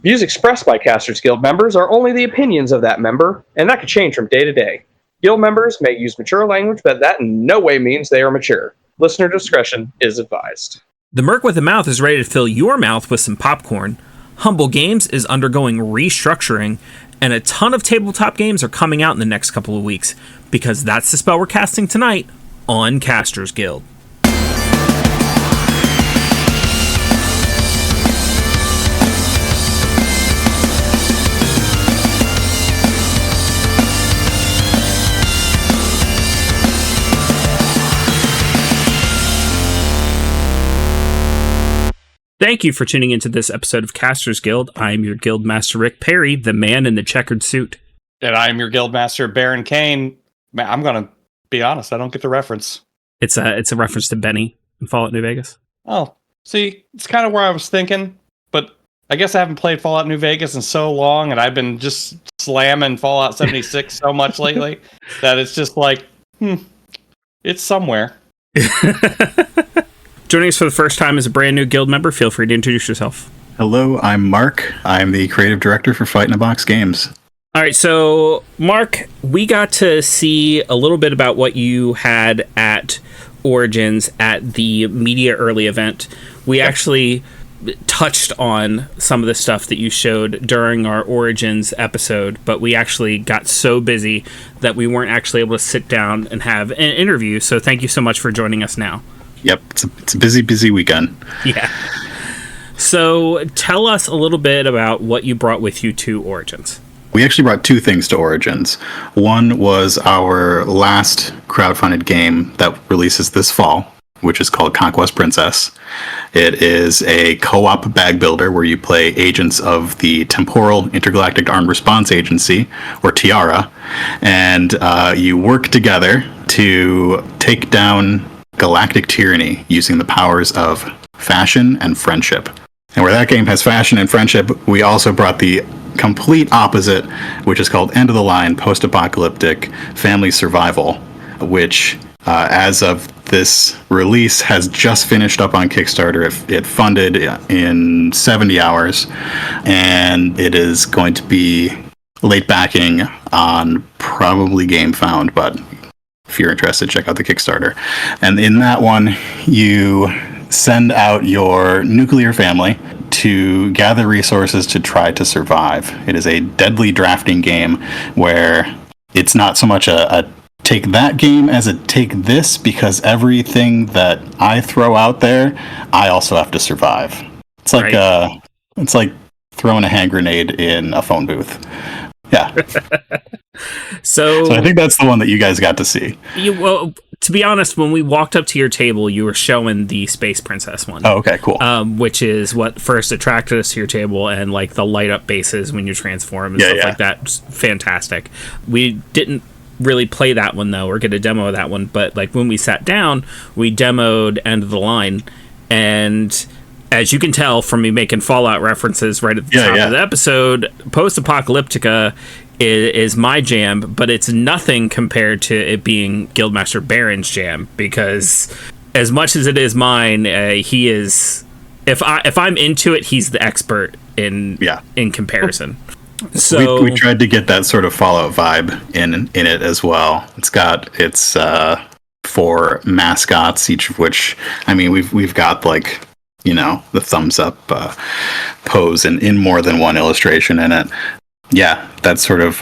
Views expressed by Casters Guild members are only the opinions of that member, and that could change from day to day. Guild members may use mature language, but that in no way means they are mature. Listener discretion is advised. The Merc with a Mouth is ready to fill your mouth with some popcorn. Humble Games is undergoing restructuring, and a ton of tabletop games are coming out in the next couple of weeks, because that's the spell we're casting tonight on Casters Guild. Thank you for tuning into this episode of Casters Guild. I'm your Guild Master Rick Perry, the man in the checkered suit. And I'm your Guild Master Baron Kane. Man, I'm going to be honest, I don't get the reference. It's a reference to Benny in Fallout New Vegas. Oh, see, it's kind of where I was thinking, but I guess I haven't played Fallout New Vegas in so long, and I've been just slamming Fallout 76 so much lately that it's just like, it's somewhere. Joining us for the first time as a brand new guild member, feel free to introduce yourself. Hello, I'm Mark. I'm the creative director for Fight in a Box Games. All right, so Mark, we got to see a little bit about what you had at Origins at the Media Early event. We actually touched on some of the stuff that you showed during our Origins episode, but we actually got so busy that we weren't actually able to sit down and have an interview, so thank you so much for joining us now. Yep, it's a busy weekend. Yeah. So tell us a little bit about what you brought with you to Origins. We actually brought two things to Origins. One was our last crowdfunded game that releases this fall, which is called Conquest Princess. It is a co-op bag builder where you play agents of the Temporal Intergalactic Armed Response Agency, or TIARA, and you work together to take down galactic tyranny using the powers of fashion and friendship. And where that game has fashion and friendship, we also brought the complete opposite, which is called End of the Line Post-Apocalyptic Family Survival, which as of this release has just finished up on Kickstarter. It funded in 70 hours, and it is going to be late backing on probably GameFound, but if you're interested, check out the Kickstarter. And in that one, you send out your nuclear family to gather resources to try to survive. It is a deadly drafting game where it's not so much a take that game as a take this, because everything that I throw out there, I also have to survive. It's like it's like throwing a hand grenade in a phone booth. Yeah. So I think that's the one that you guys got to see. Well, to be honest, when we walked up to your table, you were showing the Space Princess one. Oh, okay, cool. Which is what first attracted us to your table, and like the light up bases when you transform and stuff like that. Just fantastic. We didn't really play that one though, or get a demo of that one, but like when we sat down, we demoed End of the Line, and as you can tell from me making Fallout references right at the top of the episode, Post-Apocalyptica is my jam, but it's nothing compared to it being Guildmaster Baron's jam, because as much as it is mine, he is, if I'm into it, he's the expert in comparison. So we tried to get that sort of Fallout vibe in it as well. It's 4 mascots, each of which, I mean, we've got like, you know, the thumbs up pose in more than one illustration in it. Yeah, that sort of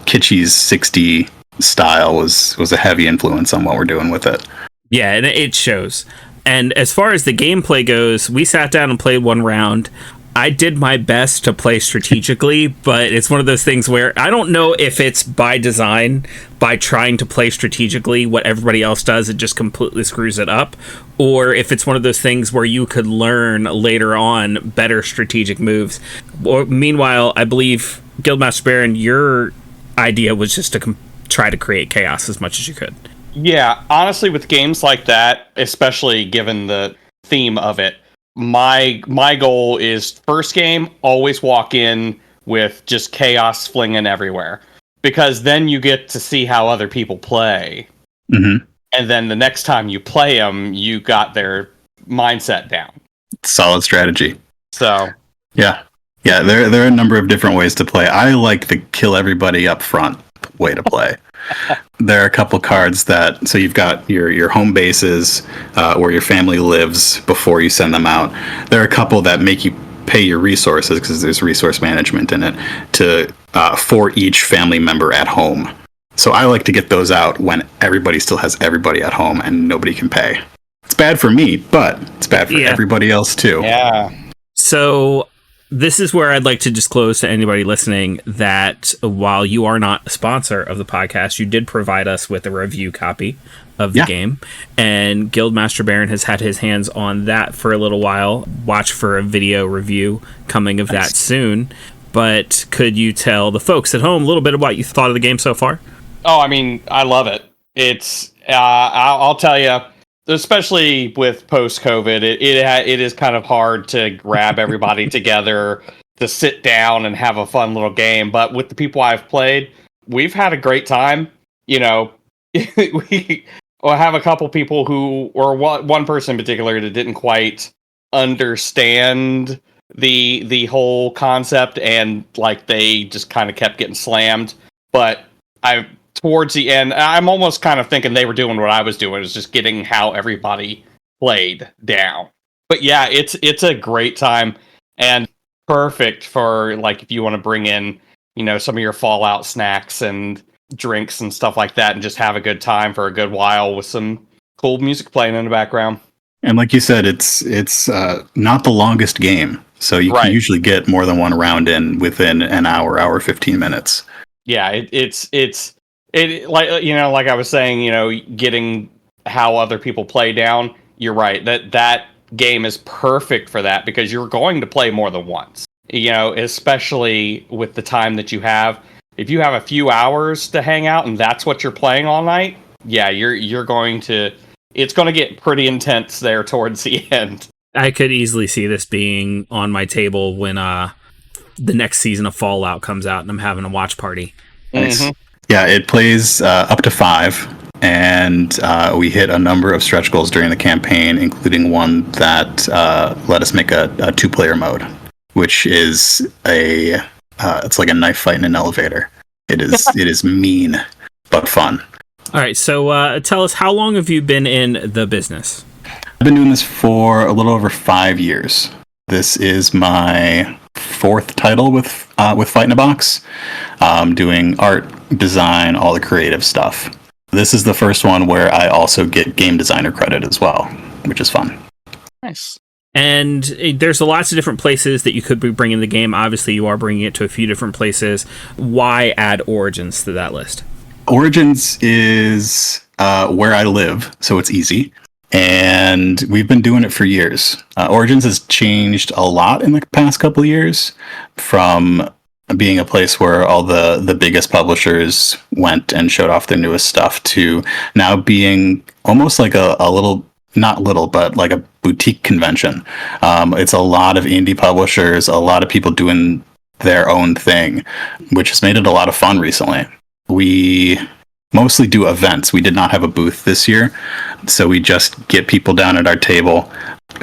kitschy 60 style was a heavy influence on what we're doing with it. Yeah, and it shows. And as far as the gameplay goes, we sat down and played one round. I did my best to play strategically, but it's one of those things where I don't know if it's by design, by trying to play strategically what everybody else does, it just completely screws it up, or if it's one of those things where you could learn later on better strategic moves. Meanwhile, I believe Guildmaster Baron, your idea was just to try to create chaos as much as you could. Yeah, honestly, with games like that, especially given the theme of it, my goal is first game, always walk in with just chaos flinging everywhere, because then you get to see how other people play. Mm-hmm. And then the next time you play them, you got their mindset down. Solid strategy. So yeah, Yeah, there are a number of different ways to play. I like the kill everybody up front way to play. There are a couple cards that, so you've got your home bases where your family lives before you send them out. There are a couple that make you pay your resources because there's resource management in it to for each family member at home. So I like to get those out when everybody still has everybody at home and nobody can pay. It's bad for me, but it's bad for everybody else too. Yeah. So this is where I'd like to disclose to anybody listening that while you are not a sponsor of the podcast, you did provide us with a review copy of the game, and Guildmaster Baron has had his hands on that for a little while. Watch for a video review coming of that soon. But could you tell the folks at home a little bit about what you thought of the game so far? Oh, I mean, I love it. It's I'll tell you, especially with post-COVID, it is kind of hard to grab everybody together to sit down and have a fun little game. But with the people I've played, we've had a great time. You know, we have a couple people who, or one person in particular, that didn't quite understand the whole concept, and like they just kind of kept getting slammed. But towards the end, I'm almost kind of thinking they were doing what I was doing, is just getting how everybody played down. But yeah, it's a great time and perfect for like if you want to bring in, some of your Fallout snacks and drinks and stuff like that, and just have a good time for a good while with some cool music playing in the background. And like you said, it's not the longest game, so you can usually get more than one round in within an hour 15 minutes. Yeah, it's like I was saying, getting how other people play down. You're right, that game is perfect for that, because you're going to play more than once. Especially with the time that you have. If you have a few hours to hang out and that's what you're playing all night, yeah, it's going to get pretty intense there towards the end. I could easily see this being on my table when the next season of Fallout comes out and I'm having a watch party. Nice. Mm-hmm. Yeah, it plays up to 5, and we hit a number of stretch goals during the campaign, including one that let us make a 2-player mode, which is it's like a knife fight in an elevator. It is mean, but fun. All right, so tell us, how long have you been in the business? I've been doing this for a little over 5 years. This is my 4th title with Fight in a Box. Doing art, design, all the creative stuff. This is the first one where I also get game designer credit as well, which is fun. Nice. And there's lots of different places that you could be bringing the game. Obviously, you are bringing it to a few different places. Why add Origins to that list? Origins is where I live, so it's easy. And we've been doing it for years. Origins has changed a lot in the past couple of years, from being a place where all the biggest publishers went and showed off their newest stuff to now being almost like a little, not little, but like a boutique convention. It's a lot of indie publishers, a lot of people doing their own thing, which has made it a lot of fun recently. We mostly do events. We did not have a booth this year, so we just get people down at our table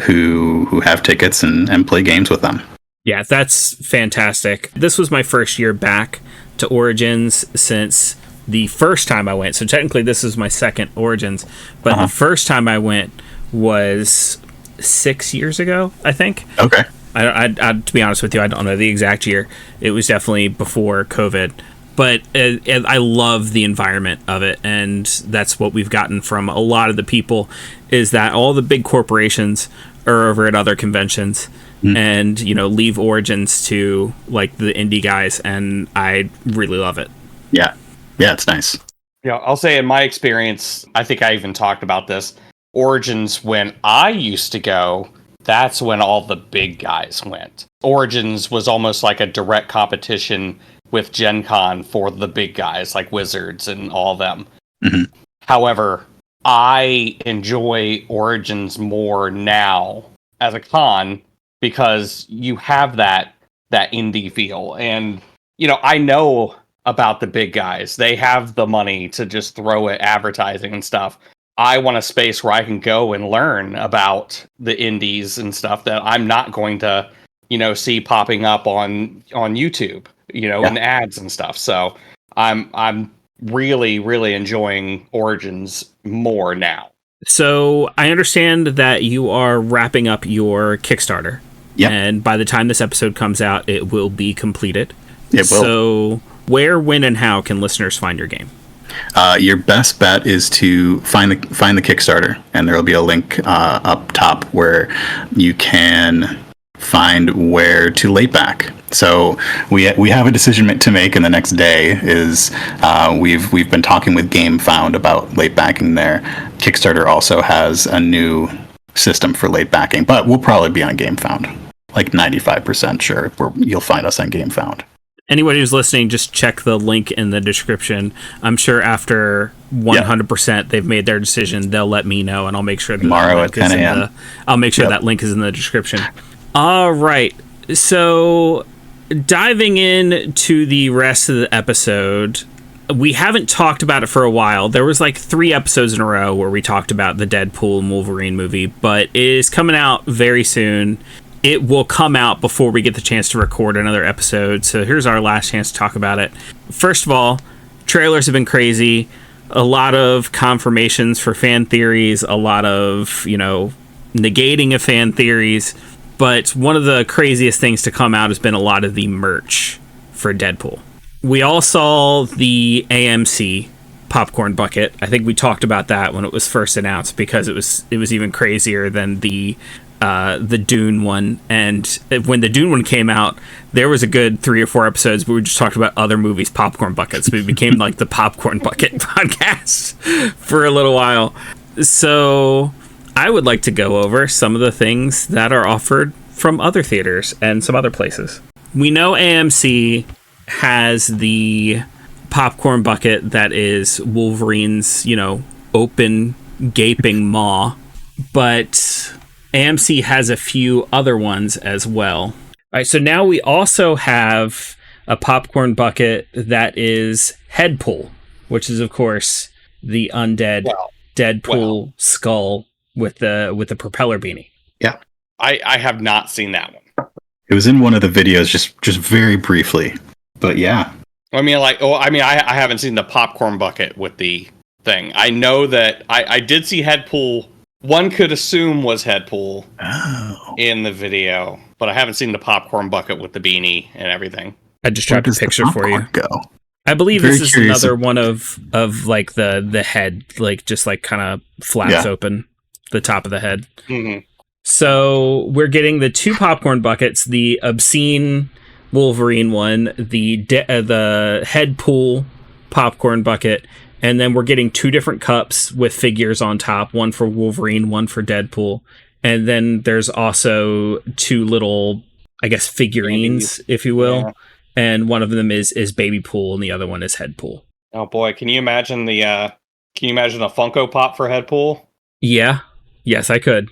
who have tickets and play games with them. Yeah, that's fantastic. This was my first year back to Origins since the first time I went. So technically this is my second Origins, but the first time I went was 6 years ago, I think. Okay. I to be honest with you, I don't know the exact year. It was definitely before COVID. But I love the environment of it, and that's what we've gotten from a lot of the people, is that all the big corporations are over at other conventions and, leave Origins to, like, the indie guys, and I really love it. Yeah, it's nice. Yeah, I'll say in my experience, I think I even talked about this, Origins, when I used to go, that's when all the big guys went. Origins was almost like a direct competition with Gen Con for the big guys like Wizards and all them. Mm-hmm. However, I enjoy Origins more now as a con because you have that indie feel. And, I know about the big guys. They have the money to just throw at advertising and stuff. I want a space where I can go and learn about the indies and stuff that I'm not going to, see popping up on YouTube, in ads and stuff. So I'm really, really enjoying Origins more now. So I understand that you are wrapping up your Kickstarter. Yep. And by the time this episode comes out, it will be completed. It will. So where, when, and how can listeners find your game? Your best bet is to find the Kickstarter, and there will be a link up top where you can find where to late back. So we have a decision to make in the next day. We've been talking with GameFound about late backing there. Kickstarter also has a new system for late backing, but we'll probably be on GameFound, like 95% sure. You'll find us on GameFound. Anybody who's listening, just check the link in the description. I'm sure after 100% they've made their decision, they'll let me know, and I'll make sure that tomorrow at 10 a.m. I'll make sure that link is in the description. All right, so diving in to the rest of the episode, we haven't talked about it for a while. There was like 3 episodes in a row where we talked about the Deadpool and Wolverine movie, but it is coming out very soon. It will come out before we get the chance to record another episode, so here's our last chance to talk about it. First of all, trailers have been crazy. A lot of confirmations for fan theories, a lot of, negating of fan theories, but one of the craziest things to come out has been a lot of the merch for Deadpool. We all saw the AMC popcorn bucket. I think we talked about that when it was first announced because it was even crazier than the Dune one. And when the Dune one came out, there was a good 3 or 4 episodes where we just talked about other movies' popcorn buckets. We became like the popcorn bucket podcast for a little while. So I would like to go over some of the things that are offered from other theaters and some other places. We know AMC has the popcorn bucket that is Wolverine's, open, gaping maw, but AMC has a few other ones as well. All right, so now we also have a popcorn bucket that is Headpool, which is, of course, the undead Deadpool skull with the propeller beanie. Yeah. I have not seen that one. It was in one of the videos just very briefly. But yeah. I haven't seen the popcorn bucket with the thing. I know that I did see Headpool. One could assume was Headpool in the video, but I haven't seen the popcorn bucket with the beanie and everything. I just dropped a picture for you. Go? I believe this is another one of like the head, like just like kind of flaps open the top of the head. Mm-hmm. So we're getting the 2 popcorn buckets, the obscene Wolverine one, the Headpool popcorn bucket, and then we're getting 2 different cups with figures on top, one for Wolverine, one for Deadpool. And then there's also 2 little, I guess, figurines, if you will. Yeah. And one of them is Baby Pool, and the other one is Headpool. Oh boy, can you imagine a Funko Pop for Headpool? Yeah. Yes, I could.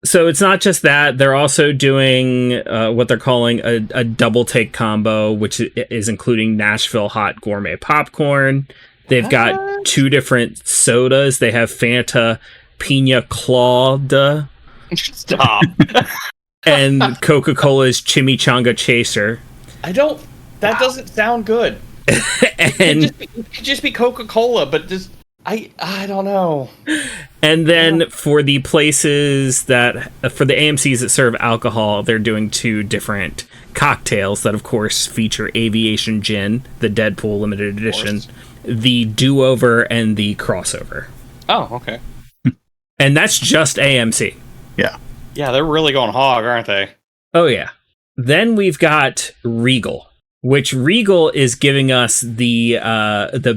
So it's not just that. They're also doing what they're calling a double take combo, which is including Nashville Hot Gourmet Popcorn. They've got 2 different sodas. They have Fanta Pina Colada. Stop. And Coca-Cola's Chimichanga Chaser. That doesn't sound good. And it could just be Coca-Cola, but just I don't know. And then for the places for the AMCs that serve alcohol, they're doing 2 different cocktails that, of course, feature Aviation Gin, the Deadpool limited edition, the Do-Over, and the Crossover. Oh, okay. And that's just AMC. Yeah. Yeah, they're really going hog, aren't they? Oh, yeah. Then we've got Regal, which Regal is giving us the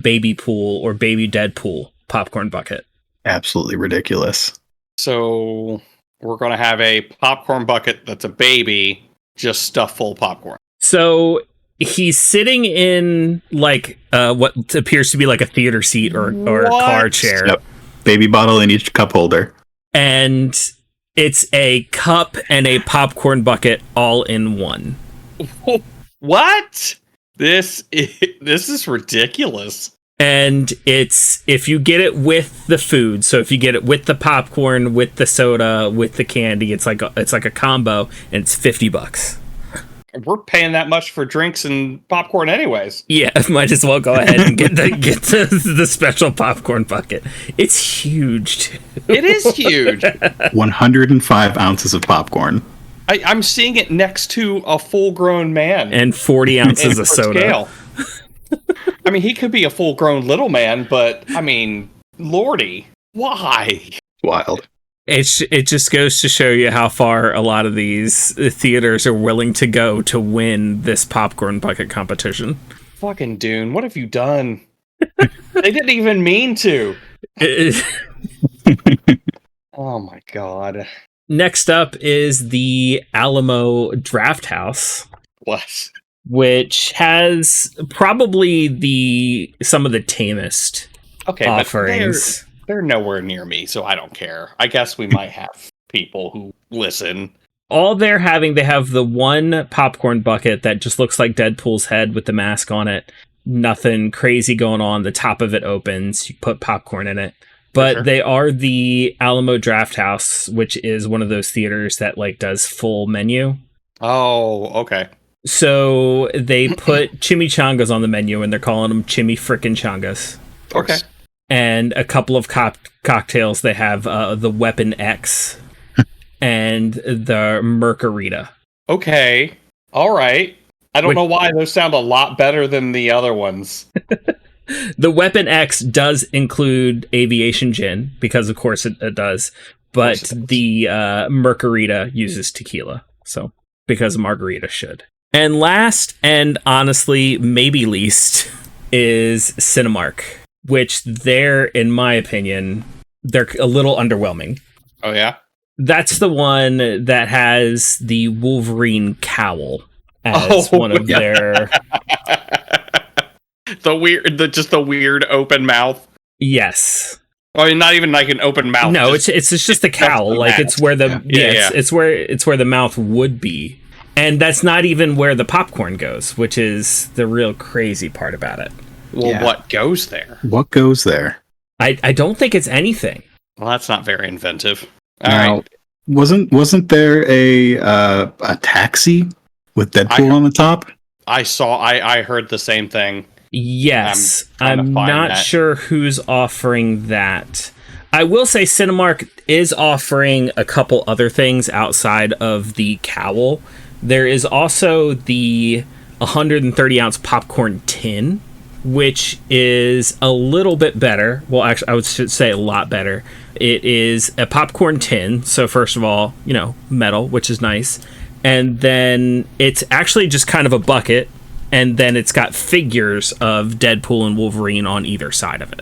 Baby Pool or Baby Deadpool popcorn bucket. Absolutely ridiculous. So we're going to have a popcorn bucket that's a baby, just stuffed full of popcorn. So he's sitting in like what appears to be like a theater seat or a car chair. Yep. Baby bottle in each cup holder. And it's a cup and a popcorn bucket all in one. What? This is ridiculous. And it's, if you get it with the food, so if you get it with the popcorn, with the soda, with the candy, it's like a combo, and it's $50. We're paying that much for drinks and popcorn anyways. Yeah, might as well go ahead and get the special popcorn bucket. It's huge, too. It is huge. 105 ounces of popcorn. I'm seeing it next to a full-grown man. And 40 ounces of soda. Scale. I mean, he could be a full-grown little man, but, I mean, lordy, why? Wild. It just goes to show you how far a lot of these theaters are willing to go to win this popcorn bucket competition. Fucking Dune, what have you done? They didn't even mean to. Oh my god. Next up is the Alamo Draft House. What? Which has probably some of the tamest offerings. But they're nowhere near me, so I don't care. I guess we might have people who listen. All they have the one popcorn bucket that just looks like Deadpool's head with the mask on it. Nothing crazy going on. The top of it opens. You put popcorn in it. But sure. They are the Alamo Draft House, which is one of those theaters that like does full menu. Oh, okay. So they put chimichangas on the menu, and they're calling them Chimmy Frickin' Changas. Okay. And a couple of cocktails. They have the Weapon X and the Mercarita. Okay. All right. I don't know why those sound a lot better than the other ones. The Weapon X does include aviation gin, because of course it does. But the Mercarita uses tequila. So, because margarita should. And last, and honestly, maybe least, is Cinemark, which in my opinion, they're a little underwhelming. Oh, yeah? That's the one that has the Wolverine cowl as one of their... the weird open mouth. Yes. Oh, not even like an open mouth. No, it's just the cowl. Like it's where it's where the mouth would be. And that's not even where the popcorn goes, which is the real crazy part about it. Well, what goes there? What goes there? I don't think it's anything. Well, that's not very inventive. All right. Wasn't there a taxi with Deadpool on the top? I heard the same thing. Yes. I'm not sure who's offering that. I will say Cinemark is offering a couple other things outside of the cowl. There is also the 130-ounce popcorn tin, which is a little bit better. Well, actually, I should say a lot better. It is a popcorn tin. So first of all, metal, which is nice. And then it's actually just kind of a bucket. And then it's got figures of Deadpool and Wolverine on either side of it.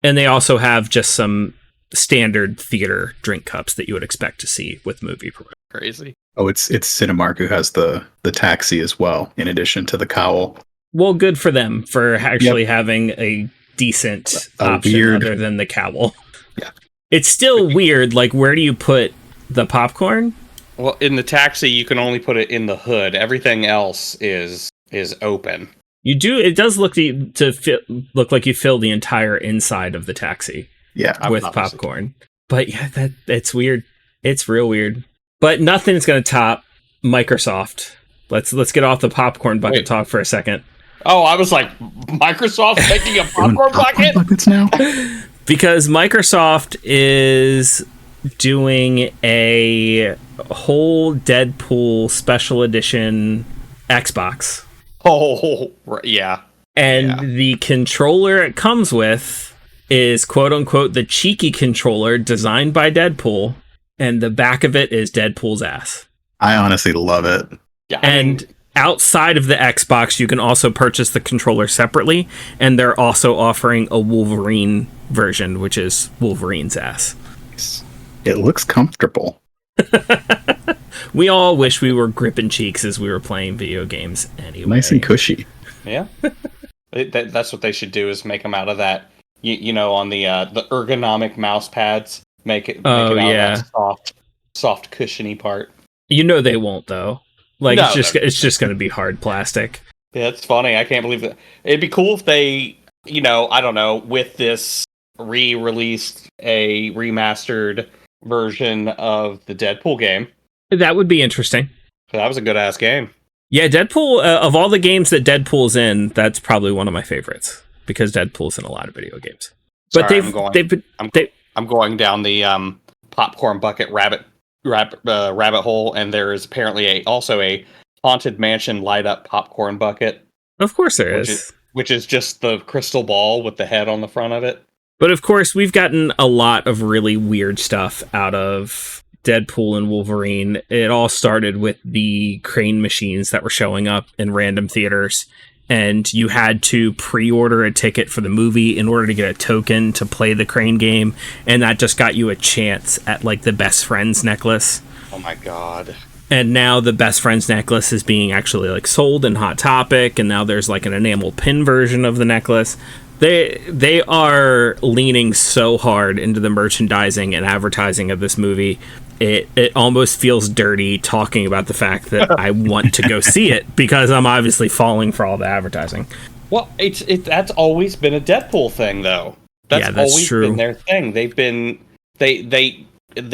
And they also have just some standard theater drink cups that you would expect to see with movie. Crazy. Oh, it's Cinemark who has the taxi as well, in addition to the cowl. Well, good for them for actually having a decent option other than the cowl. Yeah. It's still weird. Like, where do you put the popcorn? Well, in the taxi, you can only put it in the hood. Everything else is open. You do. It does look look like you fill the entire inside of the taxi. Yeah, with popcorn. But yeah, that's weird. It's real weird. But nothing's going to top Microsoft. Let's get off the popcorn bucket talk for a second. Oh, I was like, Microsoft making a popcorn bucket? Buckets now? Because Microsoft is doing a whole Deadpool special edition Xbox. Oh, yeah. And the controller it comes with is quote unquote the cheeky controller designed by Deadpool, and the back of it is Deadpool's ass. I honestly love it. Yeah, and outside of the Xbox, you can also purchase the controller separately, and they're also offering a Wolverine version, which is Wolverine's ass. It looks comfortable. We all wish we were gripping cheeks as we were playing video games anyway. Nice and cushy. Yeah. That's what they should do, is make them out of that, on the ergonomic mouse pads. Make it out of that soft cushiony part. They won't, though. Like, no, it's just going to be hard plastic. Yeah, it's funny. I can't believe that. It'd be cool if they I don't know, with this re-released a remastered version of the Deadpool game. That would be interesting. That was a good ass game. Yeah, Deadpool, of all the games that Deadpool's in, that's probably one of my favorites, because Deadpool's in a lot of video games. But Sorry, I'm going down the popcorn bucket rabbit hole, and there is apparently also a Haunted Mansion light up popcorn bucket. Of course there is. Which is just the crystal ball with the head on the front of it. But of course, we've gotten a lot of really weird stuff out of Deadpool and Wolverine. It all started with the crane machines that were showing up in random theaters, and you had to pre-order a ticket for the movie in order to get a token to play the crane game, and that just got you a chance at like the Best Friends necklace. Oh my god. And now the Best Friends necklace is being actually like sold in Hot Topic, and now there's like an enamel pin version of the necklace. They are leaning so hard into the merchandising and advertising of this movie. It almost feels dirty talking about the fact that I want to go see it, because I'm obviously falling for all the advertising. Well, that's always been a Deadpool thing, though. That's always true. Been their thing. They've been they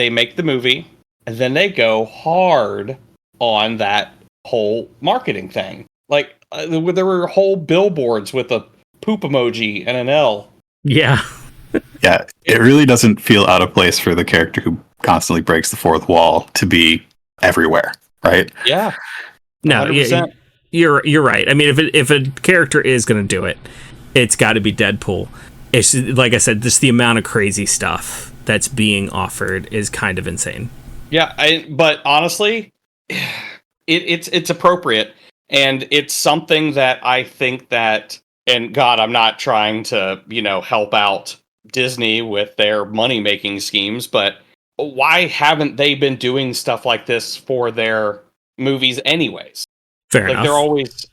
make the movie, and then they go hard on that whole marketing thing. Like there were whole billboards with a poop emoji and an L. Yeah. Yeah, it really doesn't feel out of place for the character who constantly breaks the fourth wall to be everywhere, right? Yeah. No, you're right. I mean, if a character is going to do it, it's got to be Deadpool. It's like I said, just the amount of crazy stuff that's being offered is kind of insane. Yeah, but honestly, it's appropriate, and it's something that I think that, and God, I'm not trying to, help out Disney with their money-making schemes, but why haven't they been doing stuff like this for their movies anyways? Fair enough.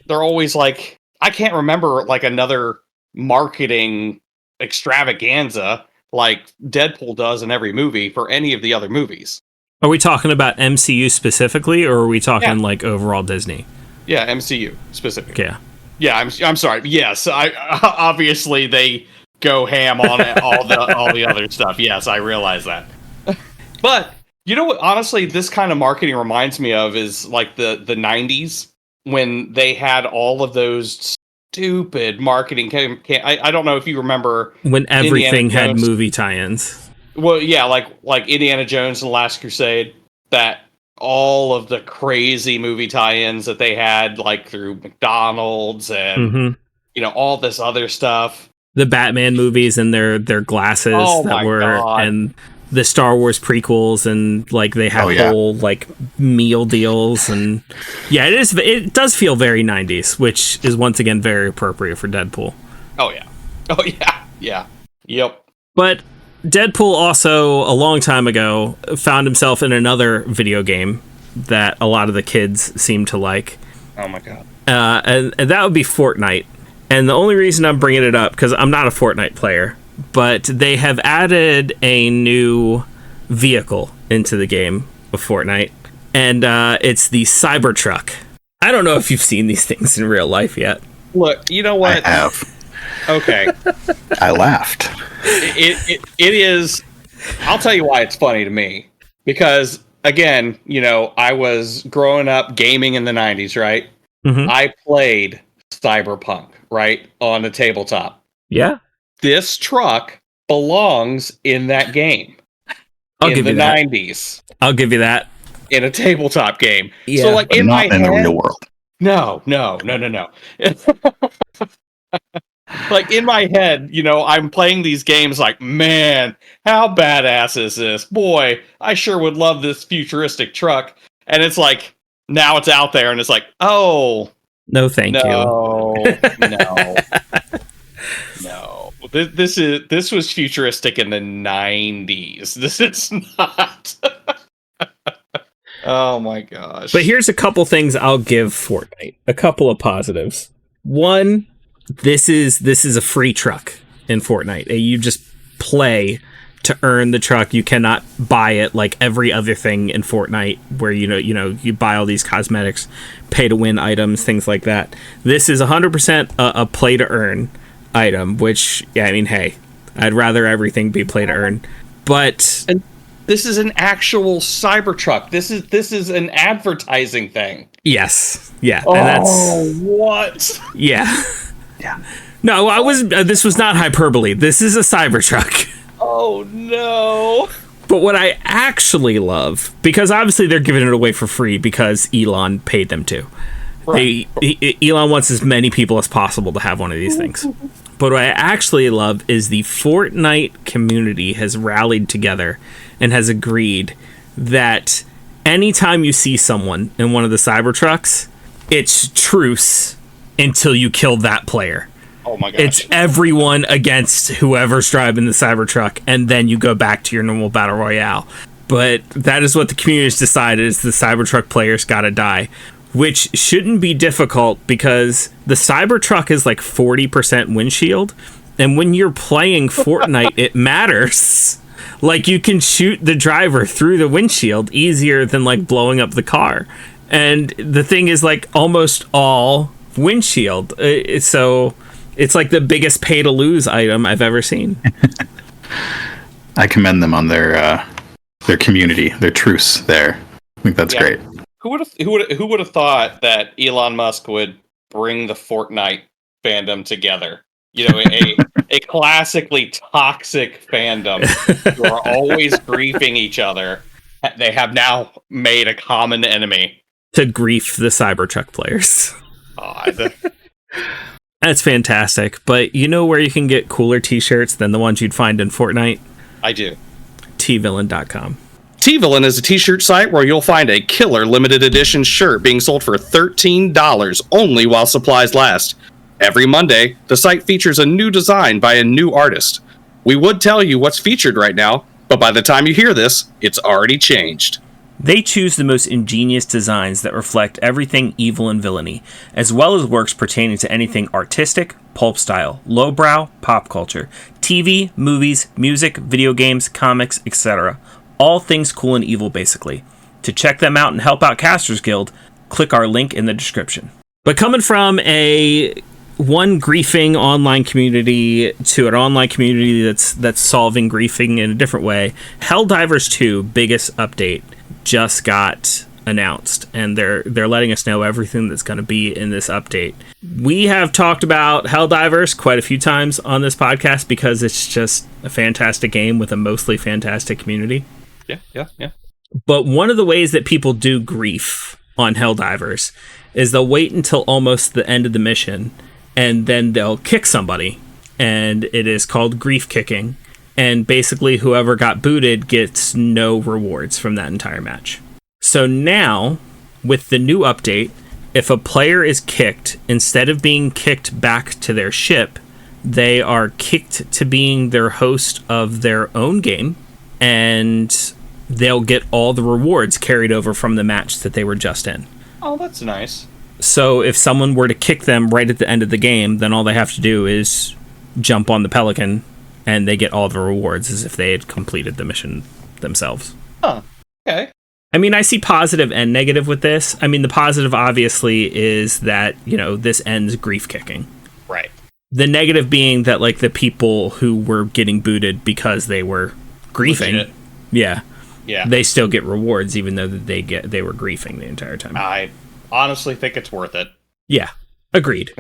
They're always like, I can't remember like another marketing extravaganza like Deadpool does in every movie for any of the other movies. Are we talking about MCU specifically, or are we talking like overall Disney? Yeah, MCU specifically. Yeah. Yeah, I'm sorry. Yes, I obviously they go ham on all the other stuff. Yes, I realize that. But you know what? Honestly, this kind of marketing reminds me of is like the 90s when they had all of those stupid marketing. I don't know if you remember when everything had movie tie-ins. Well, yeah, like Indiana Jones and the Last Crusade. That all of the crazy movie tie-ins that they had, like through McDonald's and all this other stuff. The Batman movies and their glasses and the Star Wars prequels, and like they have whole like meal deals, and it does feel very 90s, which is once again very appropriate for Deadpool. Oh yeah. Yep. But Deadpool also, a long time ago, found himself in another video game that a lot of the kids seem to like. Oh my god. And that would be Fortnite. And the only reason I'm bringing it up, because I'm not a Fortnite player, but they have added a new vehicle into the game of Fortnite, and it's the Cybertruck. I don't know if you've seen these things in real life yet. Look, you know what? I have. Okay. I laughed. It is. I'll tell you why it's funny to me. Because, again, I was growing up gaming in the 90s, right? Mm-hmm. I played Cyberpunk, right? On the tabletop. Yeah. This truck belongs in that game. I'll give you that. In the 90s. I'll give you that. In a tabletop game. Yeah. So, like, but in not my in head, the real world. No. Like, in my head, I'm playing these games like, man, how badass is this? Boy, I sure would love this futuristic truck. And it's like, now it's out there, and it's like, oh. No, thank you. No. This was futuristic in the 90s. This is not. Oh my gosh. But here's a couple things I'll give Fortnite. A couple of positives. One, this is a free truck in Fortnite. You just play to earn the truck. You cannot buy it like every other thing in Fortnite where you buy all these cosmetics, pay to win items, things like that. This is 100% a play to earn. item, which, yeah, I mean, hey, I'd rather everything be play to earn. But and this is an actual Cybertruck. This is an advertising thing. Yes. Yeah. Oh, and that's what? Yeah. Yeah. No, this was not hyperbole. This is a Cybertruck. Oh no. But what I actually love, because obviously they're giving it away for free because Elon paid them to. Right. Elon wants as many people as possible to have one of these things. But what I actually love is the Fortnite community has rallied together and has agreed that anytime you see someone in one of the Cybertrucks, it's truce until you kill that player. Oh my gosh. It's everyone against whoever's driving the Cybertruck, and then you go back to your normal battle royale. But that is what the community has decided, is the Cybertruck players gotta die, which shouldn't be difficult because the Cybertruck is like 40% windshield, and when you're playing Fortnite, it matters. Like, you can shoot the driver through the windshield easier than like blowing up the car. And the thing is, like, almost all windshield. So it's like the biggest pay to lose item I've ever seen. I commend them on their community, their truce there. I think that's great. Who would have thought that Elon Musk would bring the Fortnite fandom together? You know, a classically toxic fandom who are always griefing each other. They have now made a common enemy. To grief the Cybertruck players. That's fantastic. But you know where you can get cooler t-shirts than the ones you'd find in Fortnite? I do. tvillain.com. T-Villain is a t-shirt site where you'll find a killer limited edition shirt being sold for $13 only while supplies last. Every Monday, the site features a new design by a new artist. We would tell you what's featured right now, but by the time you hear this, it's already changed. They choose the most ingenious designs that reflect everything evil and villainy, as well as works pertaining to anything artistic, pulp style, lowbrow, pop culture, TV, movies, music, video games, comics, etc. All things cool and evil, basically. To check them out and help out Casters Guild, click our link in the description. But coming from one griefing online community to an online community that's solving griefing in a different way, Helldivers 2 biggest update just got announced, and they're letting us know everything that's going to be in this update. We have talked about Helldivers quite a few times on this podcast because it's just a fantastic game with a mostly fantastic community. Yeah. But one of the ways that people do grief on Helldivers is they'll wait until almost the end of the mission, and then they'll kick somebody, and it is called grief kicking. And basically whoever got booted gets no rewards from that entire match. So now, with the new update, if a player is kicked, instead of being kicked back to their ship, they are kicked to being their host of their own game, and they'll get all the rewards carried over from the match that they were just in. Oh, that's nice. So if someone were to kick them right at the end of the game, then all they have to do is jump on the Pelican, and they get all the rewards as if they had completed the mission themselves. Huh. Okay. I mean, I see positive and negative with this. I mean, the positive, obviously, is that, you know, this ends grief kicking. Right. The negative being that, like, the people who were getting booted because they were griefing, Legit. yeah, they still get rewards, even though they were griefing the entire time. I honestly think it's worth it. Yeah, agreed.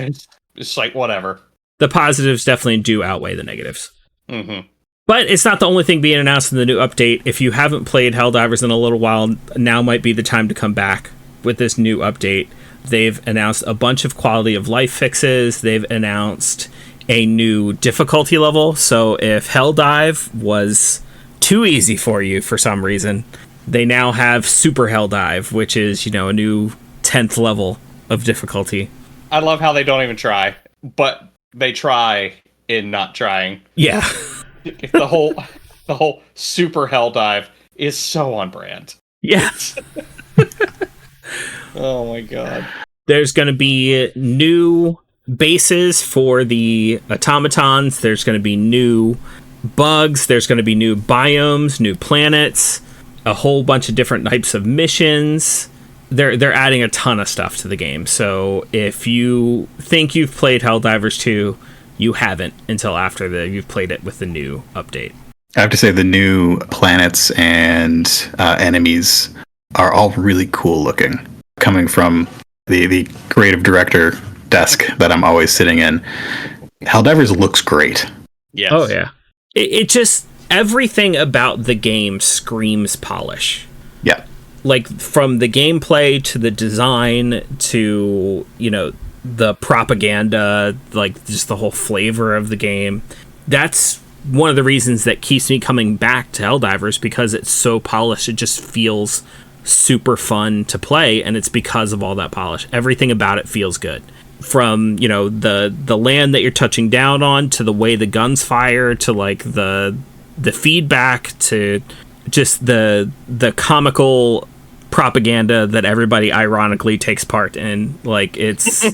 It's like, whatever. The positives definitely do outweigh the negatives. Mm-hmm. But it's not the only thing being announced in the new update. If you haven't played Helldivers in a little while, now might be the time to come back with this new update. They've announced a bunch of quality of life fixes. They've announced a new difficulty level. So if Helldive was too easy for you for some reason, they now have Super Helldive, which is, you know, a new 10th level of difficulty. I love how they don't even try, but they try in not trying. Yeah. the whole Super Helldive is so on brand. Yeah. Oh my god. There's going to be new bases for the automatons. There's going to be new bugs. There's going to be new biomes, new planets, a whole bunch of different types of missions. They're adding a ton of stuff to the game. So if you think you've played Helldivers 2, you haven't until after you've played it with the new update. I have to say the new planets and enemies are all really cool looking. Coming from the creative director desk that I'm always sitting in, Helldivers looks great. Yes. Oh yeah. It just, everything about the game screams polish. Yeah. Like from the gameplay to the design to, the propaganda, like just the whole flavor of the game. That's one of the reasons that keeps me coming back to Helldivers, because it's so polished. It just feels super fun to play, and it's because of all that polish. Everything about it feels good. From, the land that you're touching down on, to the way the guns fire, to like the feedback, to just the comical propaganda that everybody ironically takes part in. Like, it's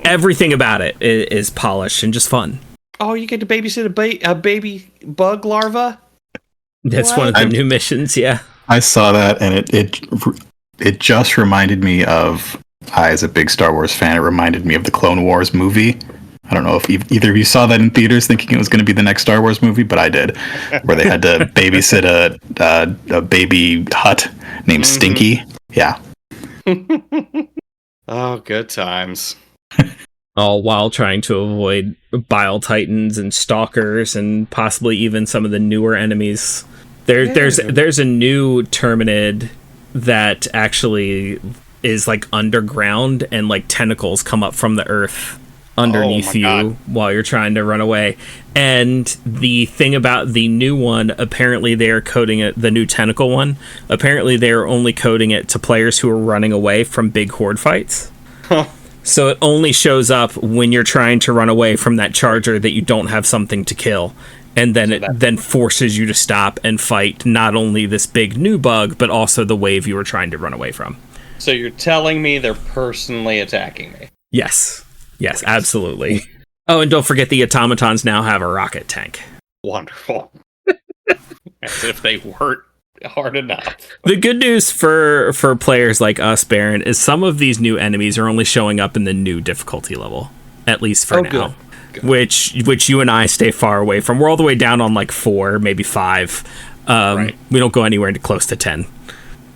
everything about it is polished and just fun. Oh, you get to babysit a baby bug larva? That's one of the new missions, yeah. I saw that, and it just reminded me of, as a big Star Wars fan, it reminded me of the Clone Wars movie. I don't know if either of you saw that in theaters thinking it was going to be the next Star Wars movie, but I did, where they had to babysit a baby hut named Stinky. Yeah. Oh, good times. All while trying to avoid Bile Titans and Stalkers and possibly even some of the newer enemies. There's a new Terminid that actually is like underground, and like tentacles come up from the earth underneath you while you're trying to run away. And the thing about the new one, apparently they're coding it, the new tentacle one, apparently they're only coding it to players who are running away from big horde fights. So it only shows up when you're trying to run away from that charger that you don't have something to kill. And then it then forces you to stop and fight not only this big new bug, but also the wave you were trying to run away from. So you're telling me they're personally attacking me? Yes. Yes, absolutely. Oh, and don't forget the automatons now have a rocket tank. Wonderful. As if they weren't hard enough. The good news for players like us, Baron, is some of these new enemies are only showing up in the new difficulty level, at least for now. Good. Which you and I stay far away from. We're all the way down on like 4, maybe 5. Right. We don't go anywhere close to 10.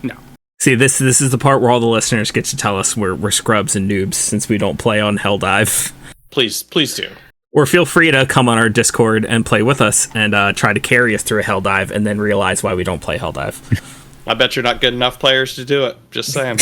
No. See, this is the part where all the listeners get to tell us we're scrubs and noobs since we don't play on Helldive. Please do. Or feel free to come on our Discord and play with us and try to carry us through a Helldive and then realize why we don't play Helldive. I bet you're not good enough players to do it. Just saying.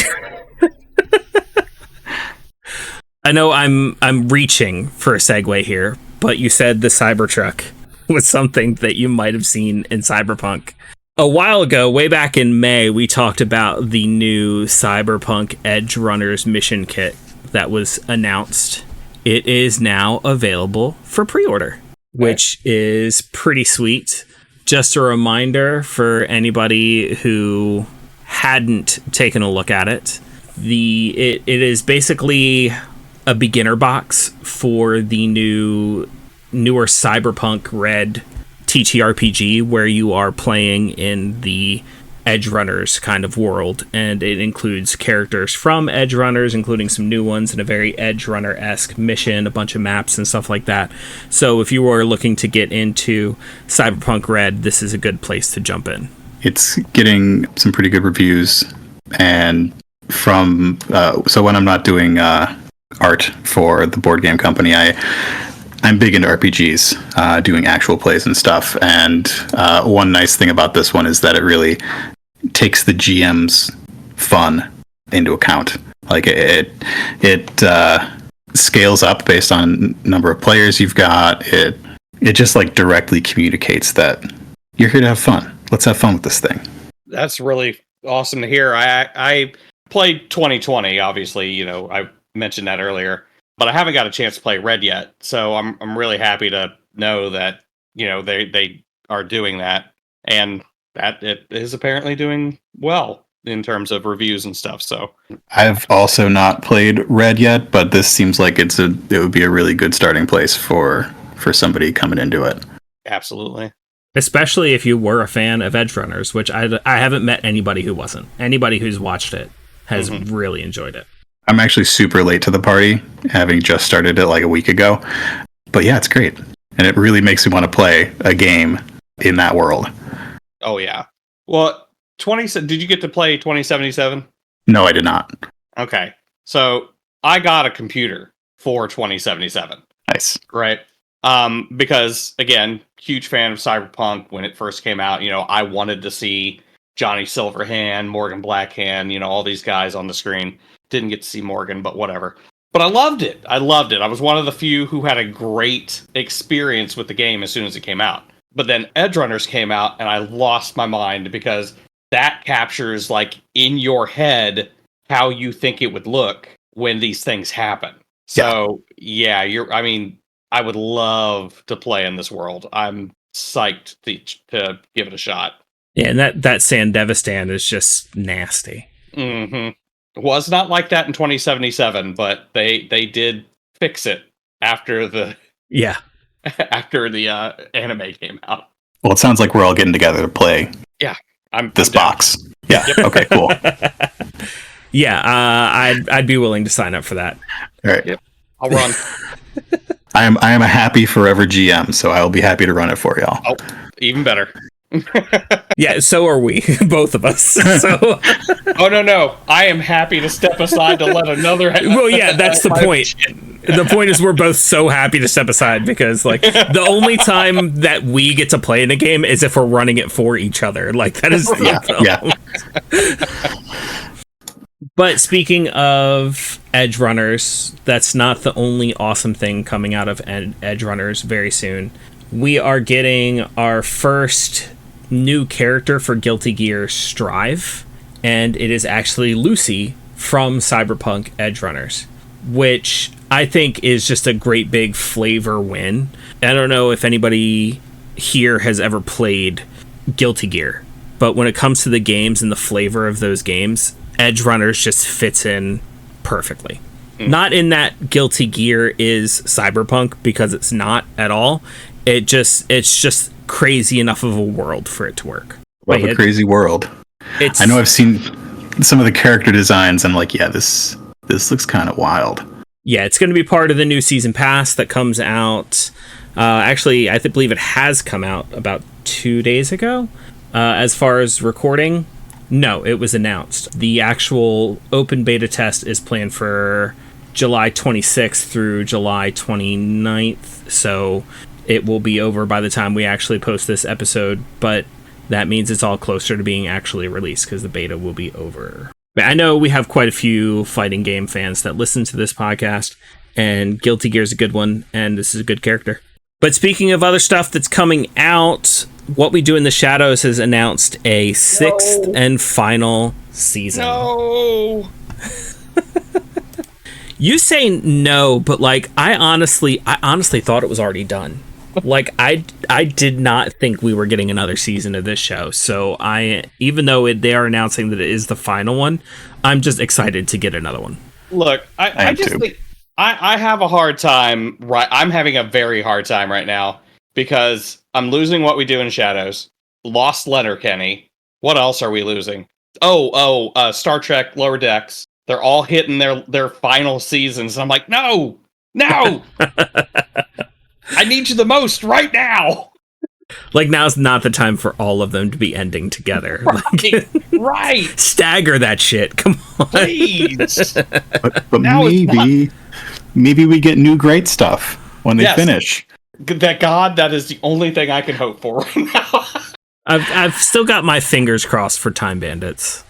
I know I'm reaching for a segue here, but you said the Cybertruck was something that you might have seen in Cyberpunk. A while ago, way back in May, we talked about the new Cyberpunk Edge Runners mission kit that was announced. It is now available for pre-order, which is pretty sweet. Just a reminder for anybody who hadn't taken a look at it, it is basically a beginner box for the newer Cyberpunk Red TTRPG, where you are playing in the Edge Runners kind of world, and it includes characters from Edge Runners, including some new ones, and a very Edge Runner-esque mission, a bunch of maps and stuff like that. So if you are looking to get into Cyberpunk Red, this is a good place to jump in. It's getting some pretty good reviews, and from so when I'm not doing art for the board game company, I'm big into RPGs, doing actual plays and stuff. And one nice thing about this one is that it really takes the GM's fun into account. Like it scales up based on number of players you've got. It just like directly communicates that you're here to have fun. Let's have fun with this thing. That's really awesome to hear. I played 2020, obviously, I mentioned that earlier. But I haven't got a chance to play Red yet, so I'm really happy to know that they are doing that, and that it is apparently doing well in terms of reviews and stuff. So I've also not played Red yet, but this seems like it would be a really good starting place for somebody coming into it. Absolutely, especially if you were a fan of Edge Runners, which I haven't met anybody who wasn't. Anybody who's watched it has really enjoyed it. I'm actually super late to the party, having just started it like a week ago. But yeah, it's great. And it really makes me want to play a game in that world. Oh, yeah. Well, did you get to play 2077? No, I did not. Okay. So I got a computer for 2077. Nice. Right. Because again, huge fan of Cyberpunk when it first came out. I wanted to see Johnny Silverhand, Morgan Blackhand, all these guys on the screen. Didn't get to see Morgan, but whatever. But I loved it. I was one of the few who had a great experience with the game as soon as it came out. But then Edgerunners came out and I lost my mind because that captures like in your head how you think it would look when these things happen. So yeah, I would love to play in this world. I'm psyched to give it a shot. Yeah, and that Sandevistan is just nasty. Mm-hmm. It was not like that in 2077, but they did fix it after the anime came out. Well, it sounds like we're all getting together to play. Yeah, I'm box. Yeah. Yep. Okay. Cool. Yeah, I'd be willing to sign up for that. All right. Yep. I'll run. I am a happy forever GM, so I will be happy to run it for y'all. Oh, even better. Yeah, so are we, both of us. So. Oh no! I am happy to step aside to let another. Well, yeah, that's the point. The point is we're both so happy to step aside because, like, the only time that we get to play in a game is if we're running it for each other. Like, that is But speaking of Edgerunners, that's not the only awesome thing coming out of Edgerunners very soon. We are getting our first new character for Guilty Gear Strive, and it is actually Lucy from Cyberpunk Edgerunners, which I think is just a great big flavor win. I don't know if anybody here has ever played Guilty Gear, but when it comes to the games and the flavor of those games, Edgerunners just fits in perfectly. Not in that Guilty Gear is Cyberpunk, because it's not at all. It's just crazy enough of a world for it to work. Love a crazy world. I know I've seen some of the character designs. I'm like, yeah, this looks kind of wild. Yeah, it's going to be part of the new season pass that comes out. Actually, I believe it has come out about 2 days ago. As far as recording, no, it was announced. The actual open beta test is planned for July 26th through July 29th. So it will be over by the time we actually post this episode, but that means it's all closer to being actually released because the beta will be over. But I know we have quite a few fighting game fans that listen to this podcast, and Guilty Gear is a good one, and this is a good character. But speaking of other stuff that's coming out, What We Do in the Shadows has announced a sixth and final season. No! You say no, but like I honestly thought it was already done. Like I did not think we were getting another season of this show. So even though they are announcing that it is the final one, I'm just excited to get another one. Look, I just think I have a hard time. Right, I'm having a very hard time right now because I'm losing What We Do in Shadows. Lost Letterkenny. What else are we losing? Star Trek Lower Decks. They're all hitting their final seasons. I'm like, no. I need you the most right now. Like, now's not the time for all of them to be ending together. Right. Stagger that shit. Come on. Please. But maybe we get new great stuff when they finish. That is the only thing I can hope for right now. I've still got my fingers crossed for Time Bandits.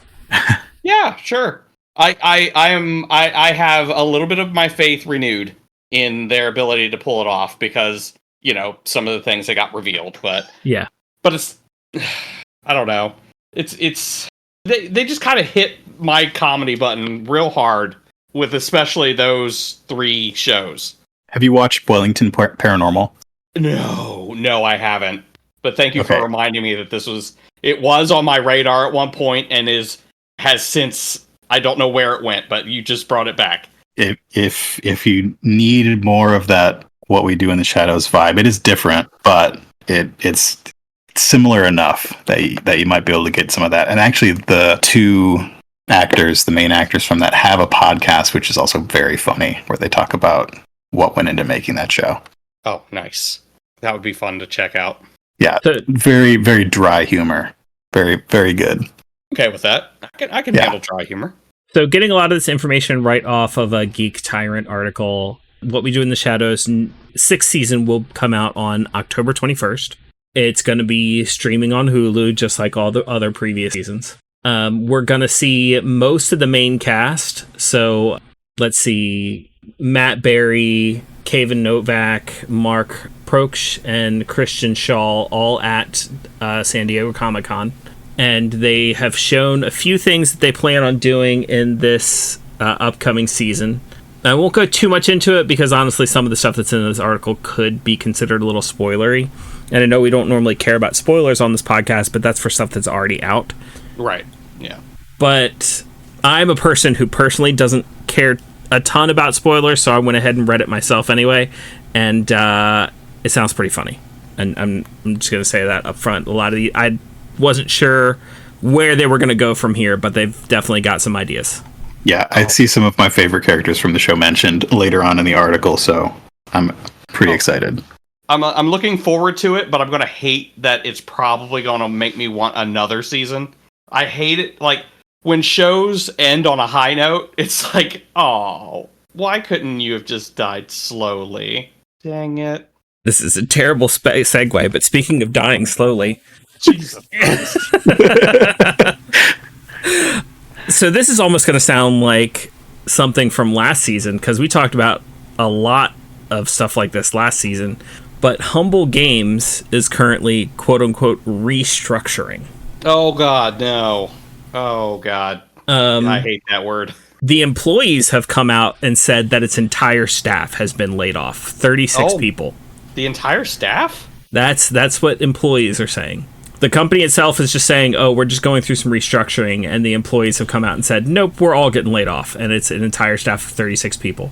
Yeah, sure. I have a little bit of my faith renewed in their ability to pull it off because, some of the things that got revealed, but it's, I don't know. It's they just kind of hit my comedy button real hard with especially those 3 shows. Have you watched Boylington Paranormal? No, I haven't. But thank you for reminding me that it was on my radar at one point and has since, I don't know where it went, but you just brought it back. If you need more of that What We Do in the Shadows vibe, it is different, but it's similar enough that you might be able to get some of that. And actually, the 2 actors, the main actors from that, have a podcast which is also very funny, where they talk about what went into making that show. Oh, nice. That would be fun to check out. Yeah, very, very dry humor. Very, very good. Okay with that. I can handle dry humor. So getting a lot of this information right off of a Geek Tyrant article, What We Do in the Shadows 6th season will come out on October 21st. It's going to be streaming on Hulu, just like all the other previous seasons. We're going to see most of the main cast. So let's see, Matt Berry, Kevin Novak, Mark Proksch, and Christian Shaw all at San Diego Comic-Con. And they have shown a few things that they plan on doing in this upcoming season. I won't go too much into it because honestly some of the stuff that's in this article could be considered a little spoilery. And I know we don't normally care about spoilers on this podcast, but that's for stuff that's already out. Right, yeah. But I'm a person who personally doesn't care a ton about spoilers, so I went ahead and read it myself anyway. And it sounds pretty funny. And I'm just going to say that up front. A lot of I wasn't sure where they were going to go from here, but they've definitely got some ideas. Yeah, I see some of my favorite characters from the show mentioned later on in the article, so I'm pretty excited. I'm looking forward to it, but I'm going to hate that it's probably going to make me want another season. I hate it. Like, when shows end on a high note, it's like, oh, why couldn't you have just died slowly? Dang it. This is a terrible segue, but speaking of dying slowly... Jesus. So this is almost going to sound like something from last season, because we talked about a lot of stuff like this last season, but Humble Games is currently, quote-unquote, restructuring. Oh, God, no. Oh, God. I hate that word. The employees have come out and said that its entire staff has been laid off. 36 people. The entire staff? That's what employees are saying. The company itself is just saying, oh, we're just going through some restructuring, and the employees have come out and said, nope, we're all getting laid off, and it's an entire staff of 36 people.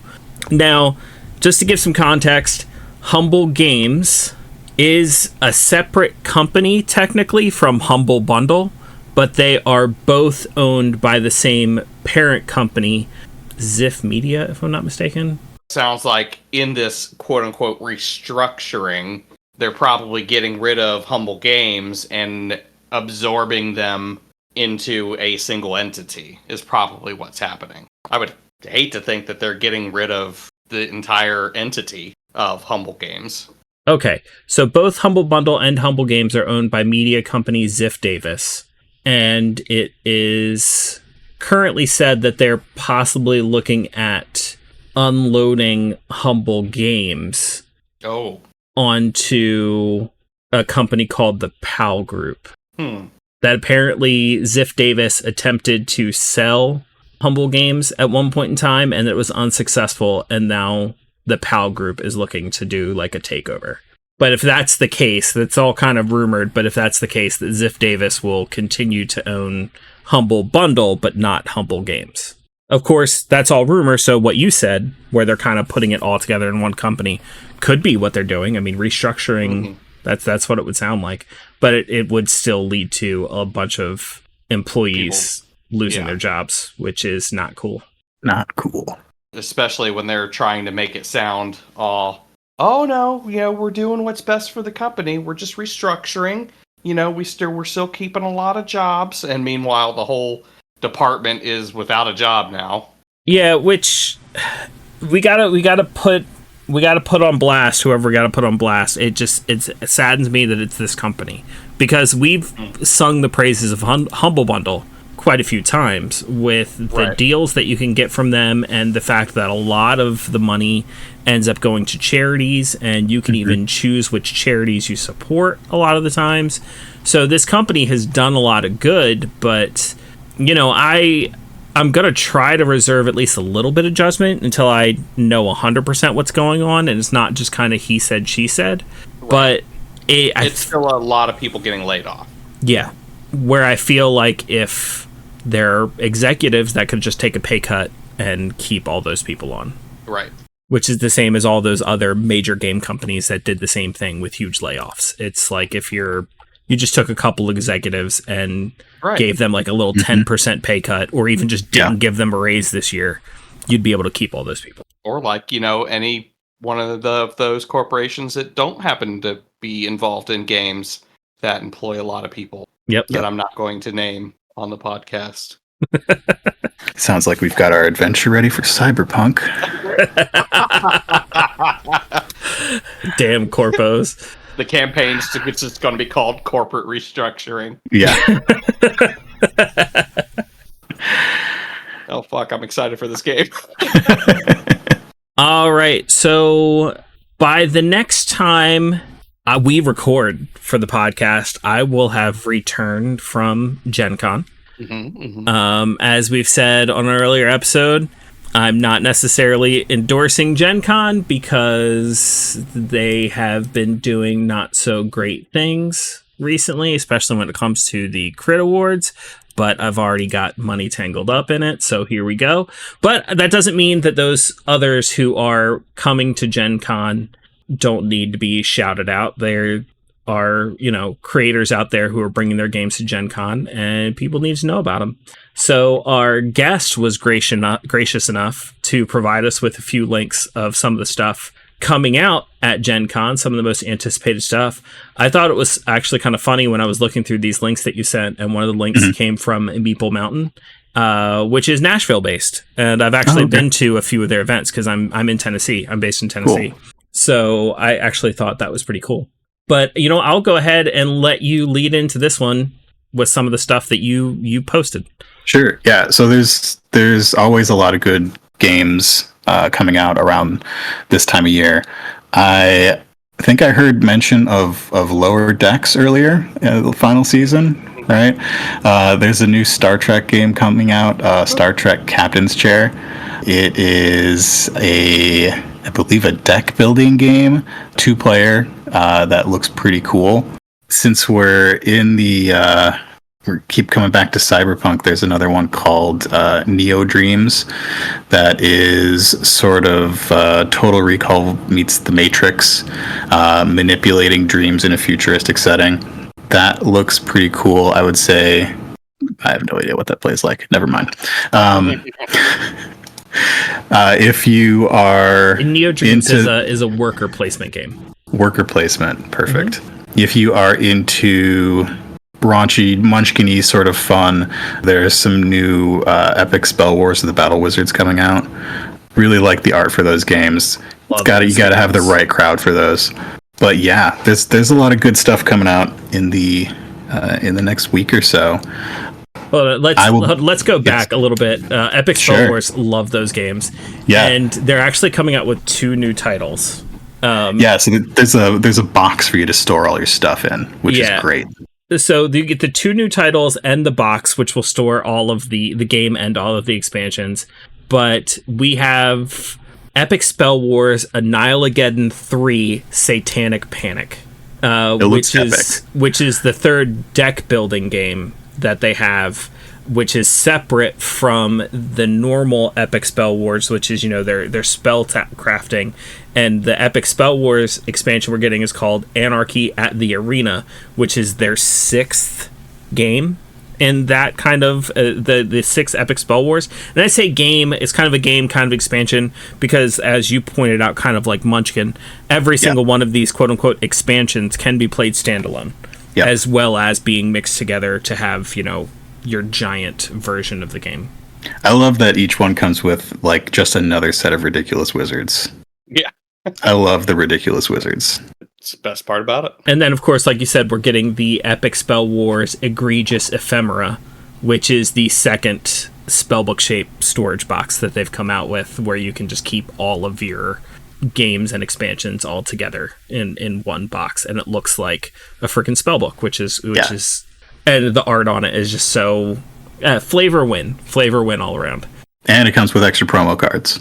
Now, just to give some context, Humble Games is a separate company, technically, from Humble Bundle, but they are both owned by the same parent company, Ziff Media, if I'm not mistaken. Sounds like in this quote-unquote restructuring, they're probably getting rid of Humble Games and absorbing them into a single entity is probably what's happening. I would hate to think that they're getting rid of the entire entity of Humble Games. Okay, so both Humble Bundle and Humble Games are owned by media company Ziff Davis, and it is currently said that they're possibly looking at unloading Humble Games onto a company called the PAL Group. That apparently Ziff Davis attempted to sell Humble Games at one point in time, and it was unsuccessful, and now the PAL Group is looking to do like a takeover. But if that's the case, that's all kind of rumored, but if that's the case, that Ziff Davis will continue to own Humble Bundle, but not Humble Games. Of course, that's all rumor, so what you said, where they're kind of putting it all together in one company, could be what they're doing. I mean, restructuring, that's what it would sound like. But it would still lead to a bunch of employees losing their jobs, which is not cool. Not cool. Especially when they're trying to make it sound all, oh no, we're doing what's best for the company. We're just restructuring. We're still keeping a lot of jobs. And meanwhile, the whole department is without a job now. Yeah, which we gotta put on blast whoever we gotta put on blast. It saddens me that it's this company, because we've sung the praises of Humble Bundle quite a few times with the deals that you can get from them, and the fact that a lot of the money ends up going to charities, and you can even choose which charities you support a lot of the times. So this company has done a lot of good, but I'm going to try to reserve at least a little bit of judgment until I know 100% what's going on, and it's not just kind of he said, she said. But it's still a lot of people getting laid off. Yeah. Where I feel like if they're executives that could just take a pay cut and keep all those people on. Right. Which is the same as all those other major game companies that did the same thing with huge layoffs. It's like if you just took a couple executives and gave them like a little 10% pay cut, or even just didn't give them a raise this year, you'd be able to keep all those people. Or like, any one of those corporations that don't happen to be involved in games that employ a lot of people. Yep. That I'm not going to name on the podcast. Sounds like we've got our adventure ready for Cyberpunk. Damn corpos. The campaign's it's just going to be called corporate restructuring. Yeah. Oh fuck! I'm excited for this game. All right, so by the next time we record for the podcast, I will have returned from Gen Con. As we've said on an earlier episode, I'm not necessarily endorsing Gen Con because they have been doing not so great things recently, especially when it comes to the Crit Awards. But I've already got money tangled up in it, so here we go. But that doesn't mean that those others who are coming to Gen Con don't need to be shouted out. There are, creators out there who are bringing their games to Gen Con, and people need to know about them. So our guest was gracious enough to provide us with a few links of some of the stuff coming out at Gen Con, some of the most anticipated stuff. I thought it was actually kind of funny when I was looking through these links that you sent, and one of the links came from Meeple Mountain, which is Nashville based. And I've actually been to a few of their events because I'm in Tennessee. I'm based in Tennessee. Cool. So I actually thought that was pretty cool. But, I'll go ahead and let you lead into this one with some of the stuff that you posted. Sure. Yeah. So there's always a lot of good games coming out around this time of year. I think I heard mention of Lower Decks earlier, the final season, right? There's a new Star Trek game coming out, Star Trek Captain's Chair. It is I believe a deck building game, 2-player, that looks pretty cool. Since we're in we keep coming back to Cyberpunk, there's another one called Neo Dreams that is sort of Total Recall meets The Matrix, manipulating dreams in a futuristic setting. That looks pretty cool. I would say, I have no idea what that plays like. Never mind. If you are Neo Dreams is a worker placement game. Worker placement, perfect. If you are into raunchy, munchkin-y sort of fun, there's some new Epic Spell Wars of the Battle Wizards coming out. Really like the art for those games. You got to have the right crowd for those. But yeah, there's a lot of good stuff coming out in the next week or so. Well, let's go back a little bit. Epic Spell Wars, love those games. Yeah, and they're actually coming out with 2 new titles. So there's a box for you to store all your stuff in, which is great. So you get the 2 new titles and the box, which will store all of the game and all of the expansions. But we have Epic Spell Wars Annihilageddon 3 Satanic Panic, which is the 3rd deck building game that they have, which is separate from the normal Epic Spell Wars, which is, their spell crafting. And the Epic Spell Wars expansion we're getting is called Anarchy at the Arena, which is their 6th game in that kind of the 6th Epic Spell Wars. And I say game, it's kind of a game, kind of expansion, because as you pointed out, kind of like Munchkin, every single one of these quote unquote expansions can be played standalone, as well as being mixed together to have, your giant version of the game. I love that each one comes with like just another set of ridiculous wizards. Yeah. I love the ridiculous wizards. It's the best part about it. And then, of course, like you said, we're getting the Epic Spell Wars Egregious Ephemera, which is the 2nd spellbook-shaped storage box that they've come out with, where you can just keep all of your games and expansions all together in one box. And it looks like a freaking spellbook, which is, and the art on it is just so flavor win all around. And it comes with extra promo cards.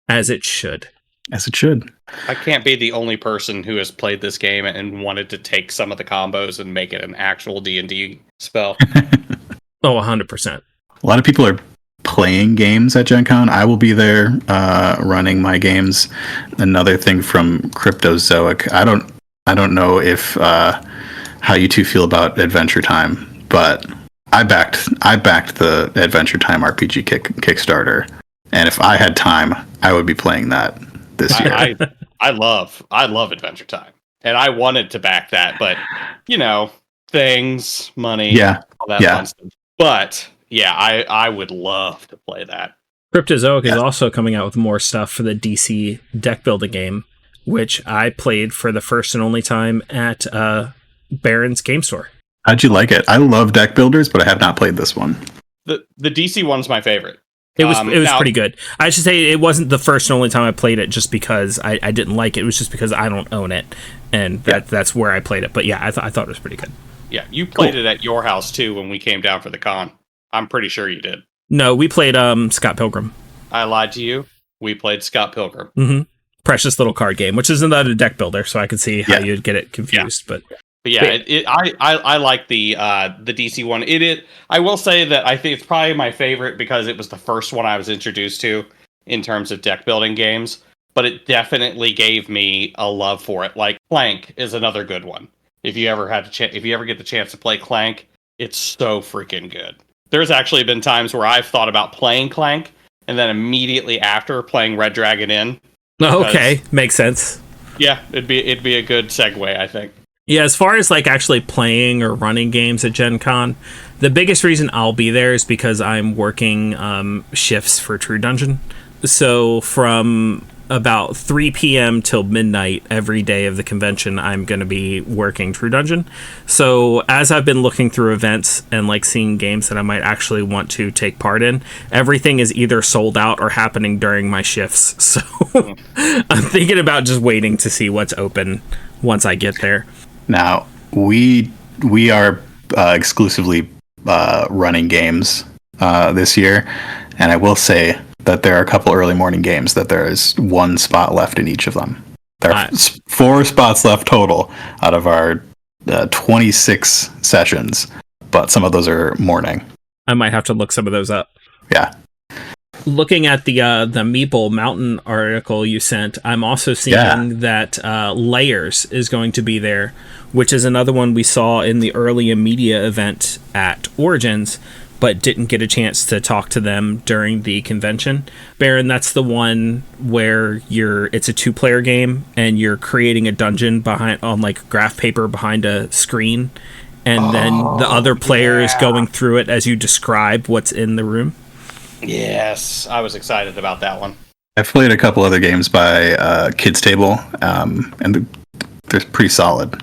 As it should. As it should. I can't be the only person who has played this game and wanted to take some of the combos and make it an actual D&D spell. 100%. A lot of people are playing games at Gen Con. I will be there running my games. Another thing from Cryptozoic. I don't know if how you two feel about Adventure Time, but I backed the Adventure Time RPG Kickstarter, and if I had time, I would be playing that this year. I love Adventure Time, and I wanted to back that, but things, money, all that fun stuff. But yeah, I would love to play that. Cryptozoic is also coming out with more stuff for the DC deck building game, which I played for the first and only time at Barron's Game Store. How'd you like it? I love deck builders, but I have not played this one. The DC one's my favorite. It was pretty good. I should say it wasn't the first and only time I played it just because I didn't like it. It was just because I don't own it, and that's where I played it. But yeah, I thought it was pretty good. Yeah, you played it at your house too when we came down for the con. I'm pretty sure you did. No, we played Scott Pilgrim. I lied to you. We played Scott Pilgrim. Mm-hmm. Precious little card game, which is another deck builder, so I could see how you'd get it confused. But yeah, I like the DC one. I will say that I think it's probably my favorite because it was the first one I was introduced to in terms of deck building games. But it definitely gave me a love for it. Like Clank is another good one. If you ever get the chance to play Clank, it's so freaking good. There's actually been times where I've thought about playing Clank and then immediately after playing Red Dragon Inn. Okay, makes sense. Yeah, it'd be a good segue, I think. Yeah, as far as like actually playing or running games at Gen Con, the biggest reason I'll be there is because I'm working shifts for True Dungeon. So from about 3 p.m. till midnight every day of the convention, I'm going to be working True Dungeon. So as I've been looking through events and like seeing games that I might actually want to take part in, everything is either sold out or happening during my shifts. So I'm thinking about just waiting to see what's open once I get there. Now, we are exclusively running games this year, and I will say that there are a couple early morning games that there is one spot left in each of them. There are 4 spots left total out of our 26 sessions, but some of those are morning. I might have to look some of those up. Yeah. Looking at the Meeple Mountain article you sent, I'm also seeing that Layers is going to be there, which is another one we saw in the early media event at Origins, but didn't get a chance to talk to them during the convention. Baron, that's the one where it's a 2-player game and you're creating a dungeon on like graph paper behind a screen, and then the other player is going through it as you describe what's in the room. Yes, I was excited about that one. I've played a couple other games by Kids Table, and they're pretty solid.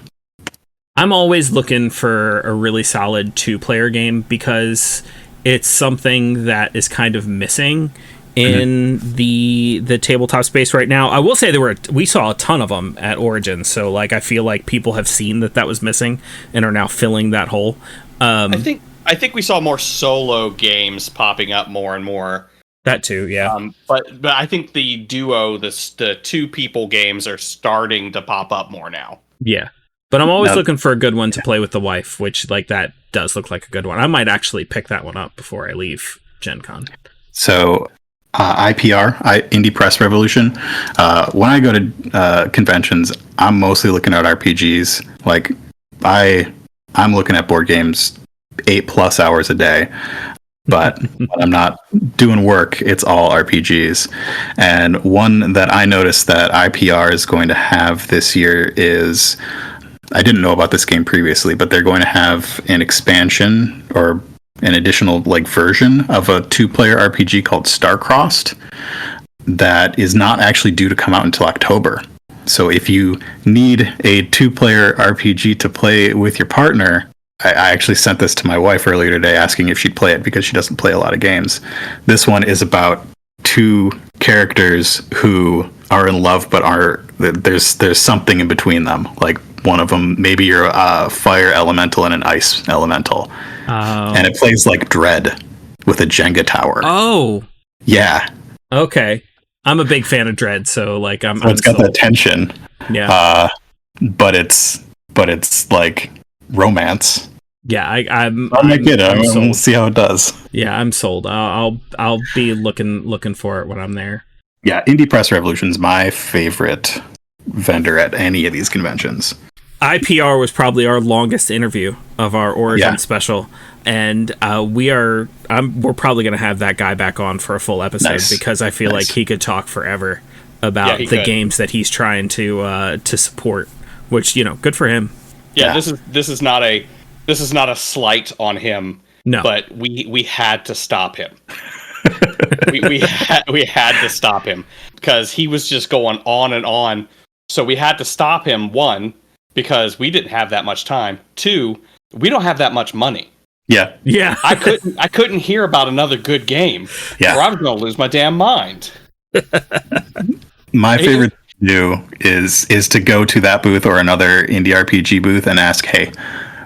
I'm always looking for a really solid 2-player game because it's something that is kind of missing in the tabletop space right now. I will say we saw a ton of them at Origins, so like I feel like people have seen that was missing and are now filling that hole. I think we saw more solo games popping up more and more. That too, yeah. But I think the duo, the 2-people games are starting to pop up more now. Yeah. But I'm always looking for a good one to play with the wife, which like that does look like a good one. I might actually pick that one up before I leave Gen Con. So IPR, Indie Press Revolution. When I go to conventions, I'm mostly looking at RPGs. Like I'm looking at board games 8+ hours a day. But when I'm not doing work, it's all RPGs. And one that I noticed that IPR is going to have this year is, I didn't know about this game previously, but they're going to have an expansion or an additional like version of a 2-player RPG called Starcrossed that is not actually due to come out until October. So if you need a 2-player RPG to play with your partner, I actually sent this to my wife earlier today asking if she'd play it because she doesn't play a lot of games. This one is about 2 characters who are in love, but there's something in between them. Like one of them, maybe you're a fire elemental and an ice elemental. Oh. And it plays like Dread with a Jenga tower. Oh. Yeah. Okay. I'm a big fan of Dread, so like I'm got sold. that tension. Yeah. But it's like romance. Yeah, I'm We'll see how it does. Yeah, I'm sold. I'll be looking for it when I'm there. Yeah, Indie Press Revolution is my favorite vendor at any of these conventions. IPR was probably our longest interview of our Origin special, and we're probably going to have that guy back on for a full episode because I feel like he could talk forever about Yeah, the games that he's trying to support, which, good for him. Yeah, this is not a slight on him. No. But we had to stop him. we had to stop him because he was just going on and on. So we had to stop him, one, because we didn't have that much time. Two, we don't have that much money. Yeah. Yeah. I couldn't hear about another good game. Yeah. Or I was gonna lose my damn mind. My favorite thing to do is to go to that booth or another indie RPG booth and ask, hey,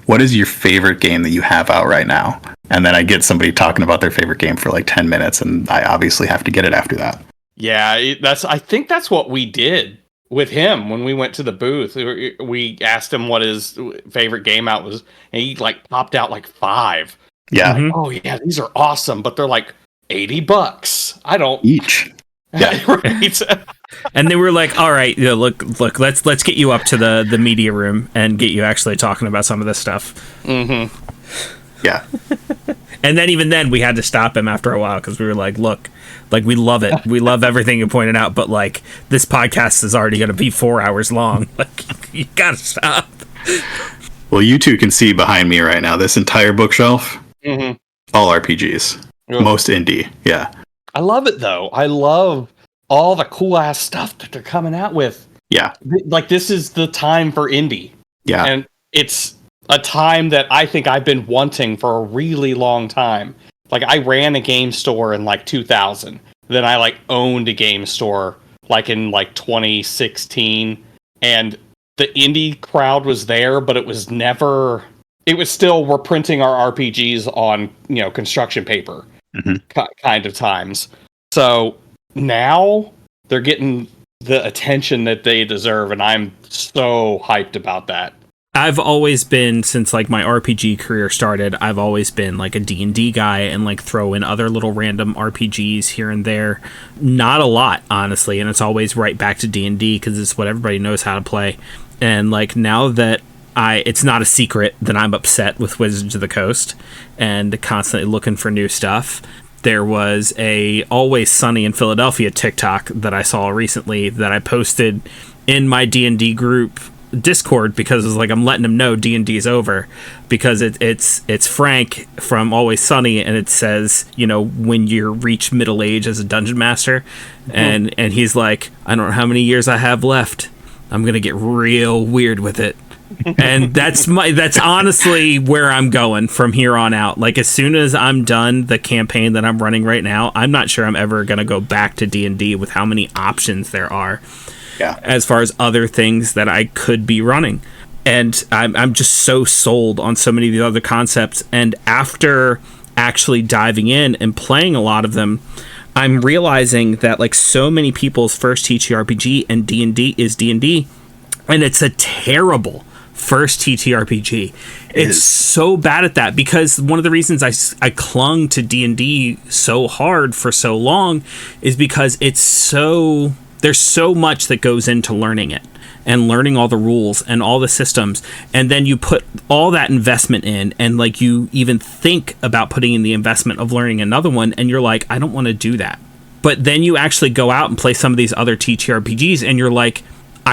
what is your favorite game that you have out right now? And then I get somebody talking about their favorite game for like 10 minutes, and I obviously have to get it after that. Yeah, I think that's what we did with him when we went to the booth. We asked him what his favorite game out was, and he like popped out like 5. Yeah. Like, oh yeah, these are awesome, but they're like $80. I don't Each. Yeah. Right. And they were like, all right, look, let's get you up to the media room and get you actually talking about some of this stuff. Mm-hmm. Yeah. And then even then we had to stop him after a while because we were like, look, like we love it. We love everything you pointed out, but like this podcast is already going to be 4 hours long. Like you got to stop. Well, you two can see behind me right now, this entire bookshelf, all RPGs, most indie. Yeah. I love it though. I love all the cool ass stuff that they're coming out with. Yeah. Like this is the time for indie. Yeah. And it's a time that I think I've been wanting for a really long time. Like I ran a game store in like 2000. Then I like owned a game store like in like 2016, and the indie crowd was there, but it was still, we're printing our RPGs on, construction paper kind of times. So now they're getting the attention that they deserve, and I'm so hyped about that. I've always been, since like my RPG career started, I've always been like a D&D guy and like throw in other little random RPGs here and there. Not a lot, honestly, and it's always right back to D&D because it's what everybody knows how to play. And like now that it's not a secret that I'm upset with Wizards of the Coast and constantly looking for new stuff. There was a Always Sunny in Philadelphia TikTok that I saw recently that I posted in my D&D group Discord because it was like I'm letting them know D&D is over because it's Frank from Always Sunny, and it says, when you reach middle age as a dungeon master, and he's like, I don't know how many years I have left. I'm gonna get real weird with it. And that's honestly where I'm going from here on out. Like as soon as I'm done the campaign that I'm running right now, I'm not sure I'm ever gonna go back to D&D with how many options there are. Yeah. As far as other things that I could be running. And I'm just so sold on so many of the other concepts. And after actually diving in and playing a lot of them, I'm realizing that like so many people's first TTRPG and D&D is D&D. And it's a terrible first TTRPG. It's so bad at that because one of the reasons I clung to D&D so hard for so long is because there's so much that goes into learning it and learning all the rules and all the systems. And then you put all that investment in, and like you even think about putting in the investment of learning another one, and you're like, I don't want to do that. But then you actually go out and play some of these other TTRPGs, and you're like,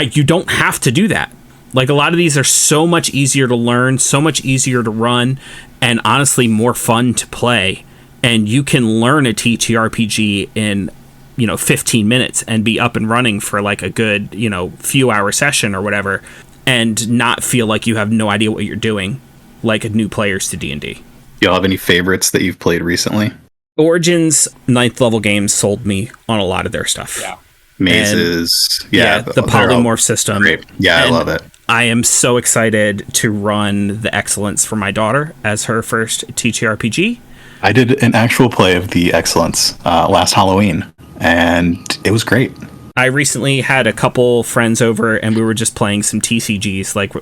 you don't have to do that. Like a lot of these are so much easier to learn, so much easier to run, and honestly more fun to play. And you can learn a TTRPG in 15 minutes and be up and running for like a good, few hour session or whatever, and not feel like you have no idea what you're doing, like new players to D&D. Y'all have any favorites that you've played recently? Origins 9th level games sold me on a lot of their stuff. Yeah. Mazes. The polymorph system. Great. Yeah, I love it. I am so excited to run the Excellence for my daughter as her first TTRPG. I did an actual play of the Excellence last Halloween, and it was great. I recently had a couple friends over, and we were just playing some TCGs, like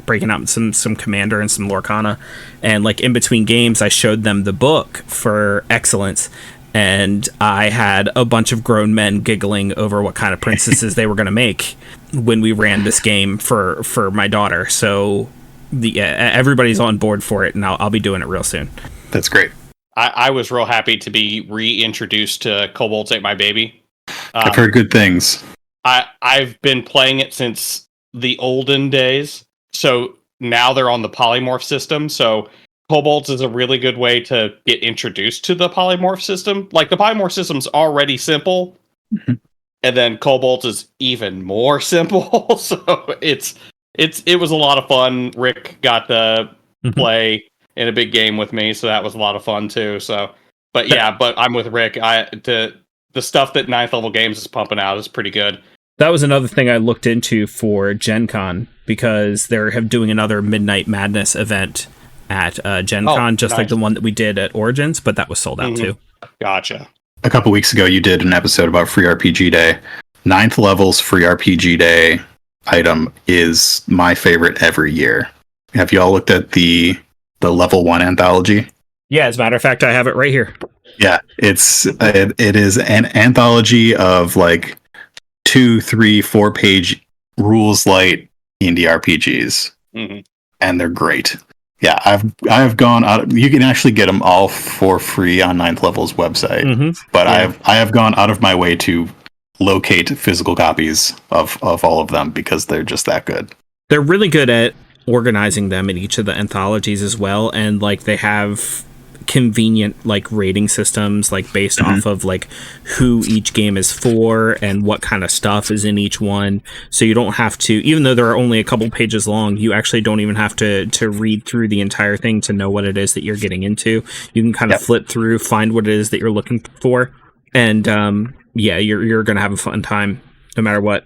breaking out some Commander and some Lorcana, and like in between games, I showed them the book for Excellence, and I had a bunch of grown men giggling over what kind of princesses they were going to make when we ran this game for my daughter. So everybody's on board for it, and I'll be doing it real soon. That's great. I was real happy to be reintroduced to Kobolds Ate My Baby. I've heard good things. I've been playing it since the olden days. So now they're on the polymorph system. So Kobolds is a really good way to get introduced to the polymorph system. Like the polymorph system's already simple, and then Kobolds is even more simple. So it was a lot of fun. Rick got to play in a big game with me, so that was a lot of fun too. So, but I'm with Rick. The stuff that 9th level games is pumping out is pretty good. That was another thing I looked into for Gen Con, because they're doing another Midnight Madness event at Gen Con, just nice. like the one that we did at Origins, but that was sold out too. Gotcha. A couple weeks ago, you did an episode about Free RPG Day. 9th level's Free RPG Day item is my favorite every year. Have you all looked at the level 1 anthology? Yeah, as a matter of fact, I have it right here. Yeah, it is an anthology of like 2, 3, 4 page rules light indie RPGs, and they're great. Yeah, I've gone out. You can actually get them all for free on 9th level's website, but I have gone out of my way to locate physical copies of all of them because they're just that good. They're really good at organizing them in each of the anthologies as well, and like they have convenient like rating systems like based off of like who each game is for and what kind of stuff is in each one, so you don't have to, even though they're only a couple pages long, you actually don't even have to read through the entire thing to know what it is that you're getting into. You can kind of flip through, find what it is that you're looking for, and you're gonna have a fun time no matter what.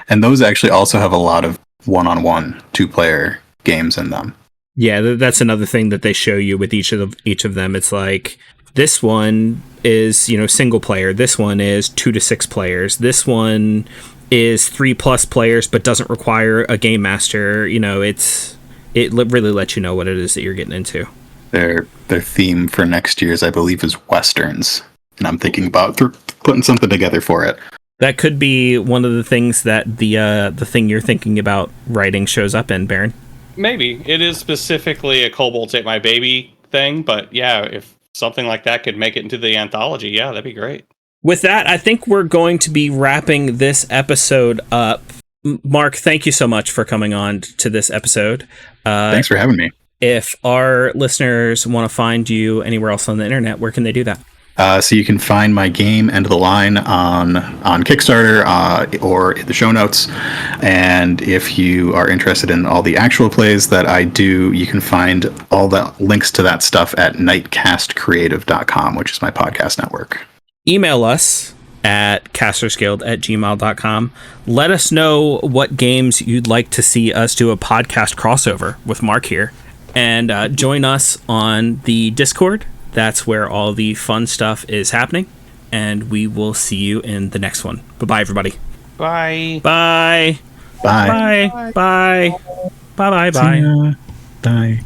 And those actually also have a lot of one-on-one 2-player games in them. Yeah, that's another thing that they show you with each of them. It's like, this one is, single player. This one is 2 to 6 players. This one is 3+ players, but doesn't require a game master. It really lets you know what it is that you're getting into. Their theme for next year's, I believe, is Westerns, and I'm thinking about putting something together for it. That could be one of the things that the thing you're thinking about writing shows up in, Baron. Maybe. It is specifically a Kobolds Ate My Baby thing, but yeah, if something like that could make it into the anthology, yeah, that'd be great. With that, I think we're going to be wrapping this episode up. Mark, thank you so much for coming on to this episode. Thanks for having me. If our listeners want to find you anywhere else on the internet, where can they do that? So you can find my game End of the Line on Kickstarter or in the show notes. And if you are interested in all the actual plays that I do, you can find all the links to that stuff at nightcastcreative.com, which is my podcast network. Email us at castersguild@gmail.com. Let us know what games you'd like to see us do a podcast crossover with Mark here. And join us on the Discord. That's where all the fun stuff is happening. And we will see you in the next one. Bye-bye, everybody. Bye. Bye. Bye. Bye. Bye. Bye. Bye. Bye. Bye.